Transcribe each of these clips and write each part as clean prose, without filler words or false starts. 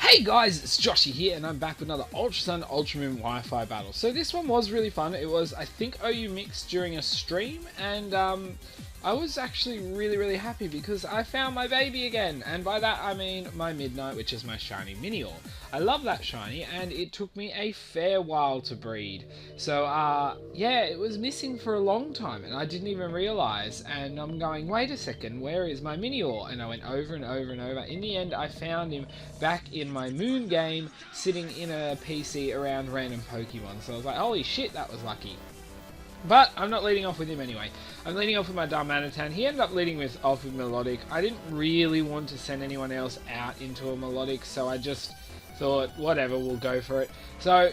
Hey guys, it's Joshy here, and I'm back with another Ultra Sun Ultra Moon Wi-Fi battle. So this one was really fun. It was, I think, OU mixed during a stream, and I was actually really happy because I found my baby again, and by that I mean my Midnight, which is my shiny Minior. I love that shiny, and it took me a fair while to breed. So yeah, it was missing for a long time, and I didn't even realise. And I'm going, wait a second, where is my Minior? And I went over and over and over. In the end, I found him back in my Moon game, sitting in a PC around random Pokemon. So I was like, holy shit, that was lucky. But I'm not leading off with him anyway. I'm leading off with my Darmanitan. He ended up leading off with Melodic. I didn't really want to send anyone else out into a Melodic, so I just thought, whatever, we'll go for it. So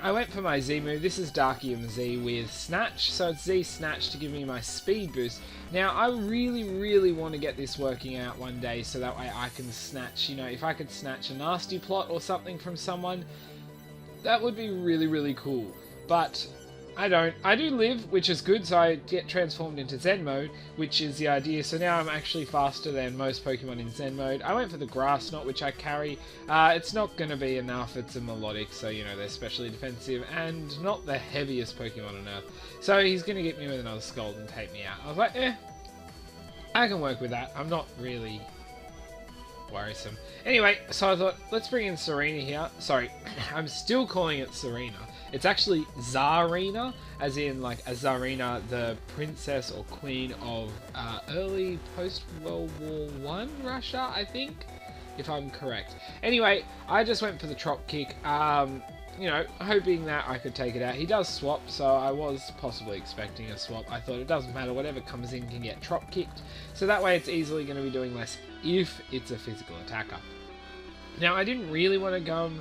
I went for my Z move. This is Darkium Z with Snatch. So it's Z Snatch to give me my speed boost. Now, I really want to get this working out one day so that way I can snatch, you know, if I could snatch a nasty plot or something from someone, that would be really cool. But I don't. I do live, which is good, so I get transformed into Zen mode, which is the idea. So now I'm actually faster than most Pokemon in Zen mode. I went for the Grass Knot, which I carry. It's not going to be enough. It's a Melodic, so, you know, they're specially defensive and not the heaviest Pokemon on Earth. So he's going to get me with another Scald and take me out. I was like, I can work with that. I'm not really worrisome. Anyway, so I thought, let's bring in Serena here. Sorry, I'm still calling it Serena. It's actually Tsarina, as in like a Tsarina, the princess or queen of early post-World War I Russia, I think, if I'm correct. Anyway, I just went for the Trop Kick, you know, hoping that I could take it out. He does swap, so I was possibly expecting a swap. I thought it doesn't matter, whatever comes in can get Trop Kicked, so that way it's easily going to be doing less if it's a physical attacker. Now, I didn't really want to go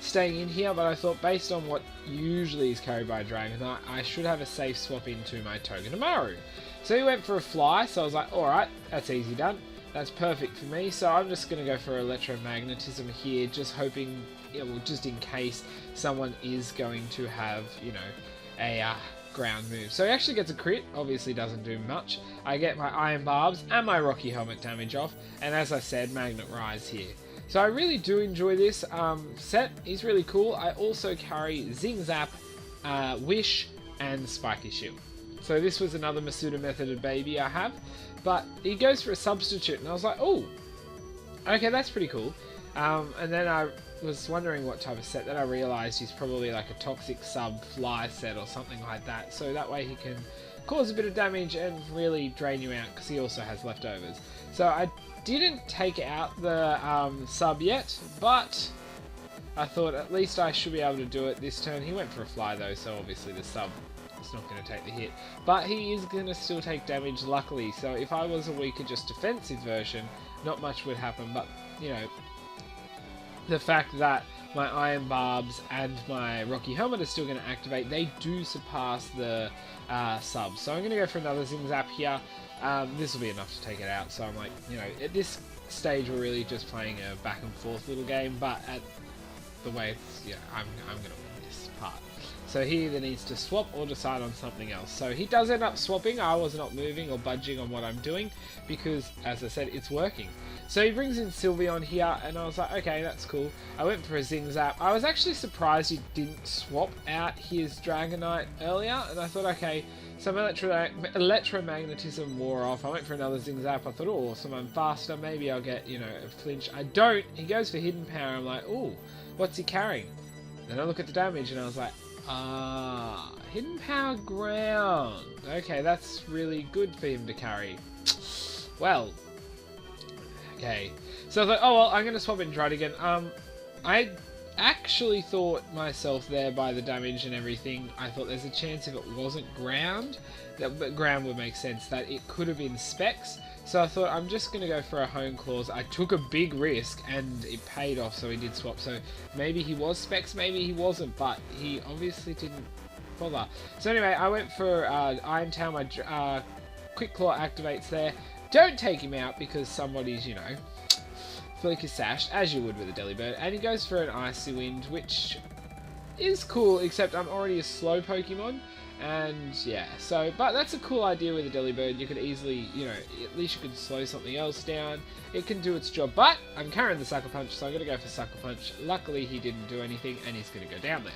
staying in here, but I thought based on what usually is carried by a Dragonite, I should have a safe swap into my Togedemaru. So he went for a Fly, so I was like, alright, that's easy done. That's perfect for me, so I'm just going to go for Electromagnetism here, just hoping, well, just in case someone is going to have, you know, a ground move. So he actually gets a crit, obviously doesn't do much. I get my Iron Barbs and my Rocky Helmet damage off, and as I said, Magnet Rise here. So I really do enjoy this set. He's really cool. I also carry Zing Zap, Wish, and Spiky Shield. So this was another Masuda Methoded baby I have. But he goes for a substitute, and I was like, oh, okay, that's pretty cool. And then I was wondering what type of set. Then I realised he's probably like a Toxic Sub Fly set or something like that. So that way he can cause a bit of damage and really drain you out, because he also has leftovers. So I didn't take out the sub yet, but I thought at least I should be able to do it this turn. He went for a Fly though, so obviously the sub is not going to take the hit, but he is going to still take damage, luckily. So if I was a weaker, just defensive version, not much would happen. But, you know, the fact that my Iron Barbs and my Rocky Helmet are still going to activate, they do surpass the sub. So I'm going to go for another Zing Zap here. This will be enough to take it out. So I'm like, you know, at this stage we're really just playing a back and forth little game, but at the way it's, yeah, I'm going to win this part. So he either needs to swap or decide on something else. So he does end up swapping. I was not moving or budging on what I'm doing because, as I said, it's working. So he brings in Sylveon here, and I was like, okay, that's cool. I went for a Zing Zap. I was actually surprised he didn't swap out his Dragonite earlier, and I thought, okay, some electromagnetism wore off. I went for another Zing Zap. I thought, oh, awesome, I'm faster. Maybe I'll get, you know, a flinch. I don't. He goes for Hidden Power. I'm like, oh, what's he carrying? Then I look at the damage, and I was like, Hidden Power Ground. Okay, that's really good for him to carry. Well, okay. So I thought, oh well, I'm going to swap in Druddigon. I actually thought myself there by the damage and everything. I thought there's a chance if it wasn't ground, but ground would make sense, that it could have been Specs. So I thought, I'm just going to go for a Hone Claws. I took a big risk and it paid off, so he did swap. So maybe he was Specs, maybe he wasn't, but he obviously didn't bother. So anyway, I went for Iron Tail. My Quick Claw activates there. Don't take him out because somebody's, you know, Flicker Sash, as you would with a Delibird. And he goes for an Icy Wind, which is cool, except I'm already a slow Pokemon. And yeah, so, but that's a cool idea with the Delibird. You could easily, you know, at least you could slow something else down. It can do its job, but I'm carrying the Sucker Punch, so I'm going to go for Sucker Punch. Luckily, he didn't do anything, and he's going to go down there.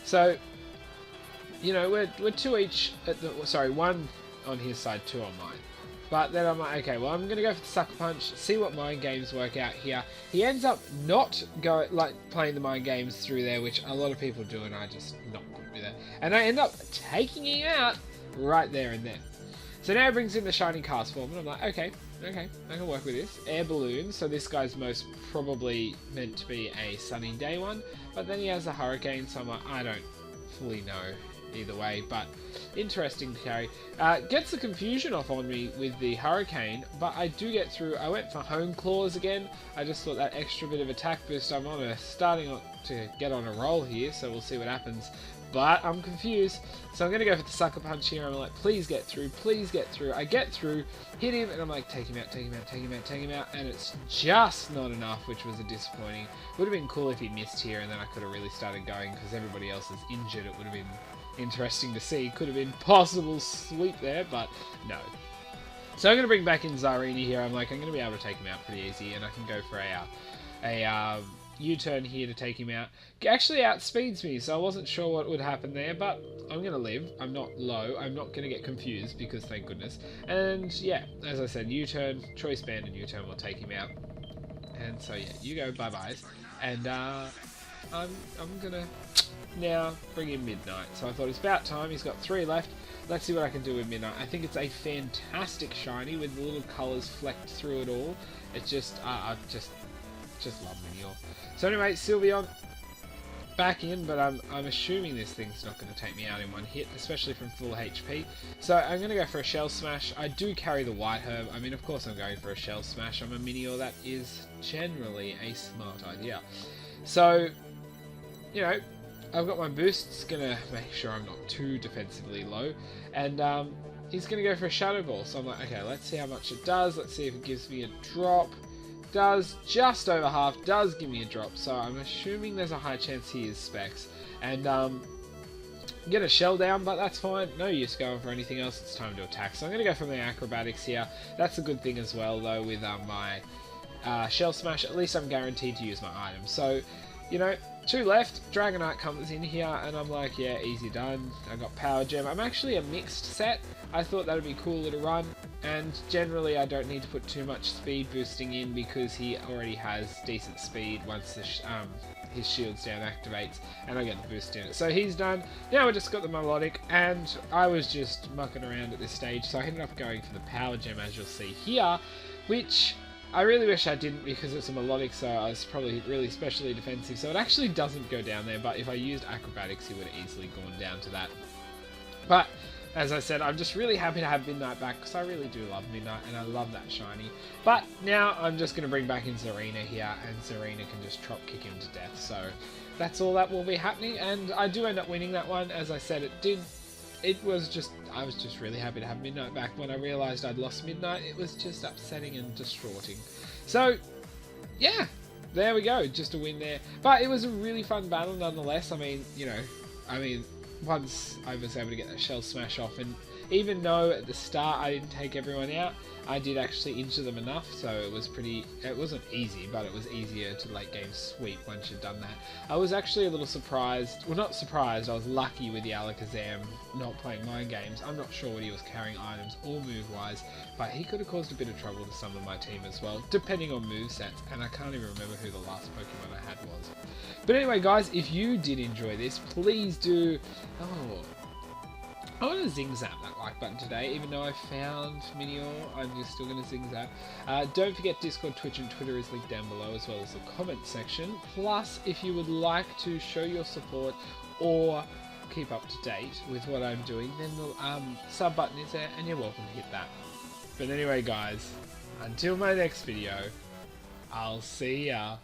So, you know, we're two each, one on his side, two on mine. But then I'm like, okay, well, I'm going to go for the Sucker Punch, see what mind games work out here. He ends up not playing the mind games through there, which a lot of people do, and I just not good with it. And I end up taking him out right there and then. So now it brings in the Shiny Cast form, and I'm like, okay, I can work with this. Air Balloon, so this guy's most probably meant to be a sunny day one, but then he has a Hurricane, so I'm like, I don't fully know either way, but interesting to carry. Gets the confusion off on me with the Hurricane, but I do get through. I went for Hone Claws again. I just thought that extra bit of attack boost. I'm starting to get on a roll here, so we'll see what happens. But I'm confused, so I'm going to go for the Sucker Punch here. I'm like, please get through, please get through. I get through, hit him, and I'm like, take him out, take him out, take him out, take him out, and it's just not enough, which was a disappointing. Would have been cool if he missed here, and then I could have really started going, because everybody else is injured. It would have been interesting to see. Could have been possible sweep there, but no. So I'm going to bring back in Zarini here. I'm like, I'm going to be able to take him out pretty easy, and I can go for a U-turn here to take him out. Actually outspeeds me, so I wasn't sure what would happen there, but I'm going to live. I'm not low. I'm not going to get confused, because thank goodness. And yeah, as I said, U-turn, Choice Band and U-turn will take him out. And so yeah, you go bye-byes. And I'm going to now bring in Midnight. So I thought it's about time. He's got 3 left. Let's see what I can do with Midnight. I think it's a fantastic shiny with the little colours flecked through it all. It's just, I just love Minior. So anyway, Sylveon back in, but I'm assuming this thing's not going to take me out in one hit, especially from full HP. So I'm going to go for a Shell Smash. I do carry the White Herb. I mean, of course I'm going for a Shell Smash. I'm a Minior. That is generally a smart idea. So, you know, I've got my boosts, gonna make sure I'm not too defensively low, and he's gonna go for a Shadow Ball, so I'm like, okay, let's see how much it does, let's see if it gives me a drop. Does just over half, does give me a drop, so I'm assuming there's a high chance he is Specs, and get a Shell down, but that's fine, no use going for anything else, it's time to attack. So I'm gonna go for my Acrobatics here. That's a good thing as well, though, with my Shell Smash. At least I'm guaranteed to use my item, so, you know, 2 left, Dragonite comes in here, and I'm like, yeah, easy done. I got Power Gem. I'm actually a mixed set. I thought that would be cool to run, and generally I don't need to put too much speed boosting in because he already has decent speed once the his Shield's Down activates, and I get the boost in it. So he's done. Now we just got the Melodic, and I was just mucking around at this stage, so I ended up going for the Power Gem, as you'll see here, which I really wish I didn't because it's a Melodic, so I was probably really specially defensive, so it actually doesn't go down there, but if I used Acrobatics, he would have easily gone down to that. But, as I said, I'm just really happy to have Midnight back, because I really do love Midnight, and I love that shiny. But, now I'm just going to bring back in Zarina here, and Zarina can just Trop Kick him to death, so that's all that will be happening, and I do end up winning that one. As I said, I was just really happy to have Midnight back. When I realised I'd lost Midnight, it was just upsetting and distraughting. So, yeah, there we go, just a win there. But it was a really fun battle nonetheless. I mean, you know, once I was able to get that Shell Smash off, and even though at the start I didn't take everyone out, I did actually injure them enough, so it wasn't easy, but it was easier to late game sweep once you'd done that. I was actually a little surprised, well, not surprised, I was lucky with the Alakazam not playing mind games. I'm not sure what he was carrying items or move wise, but he could have caused a bit of trouble to some of my team as well, depending on movesets, and I can't even remember who the last Pokemon I had was. But anyway guys, if you did enjoy this, please do, I want to zing-zap that like button today, even though I found Minior, I'm just still going to zing-zap. Don't forget Discord, Twitch and Twitter is linked down below, as well as the comment section. Plus, if you would like to show your support or keep up to date with what I'm doing, then the sub button is there, and you're welcome to hit that. But anyway guys, until my next video, I'll see ya.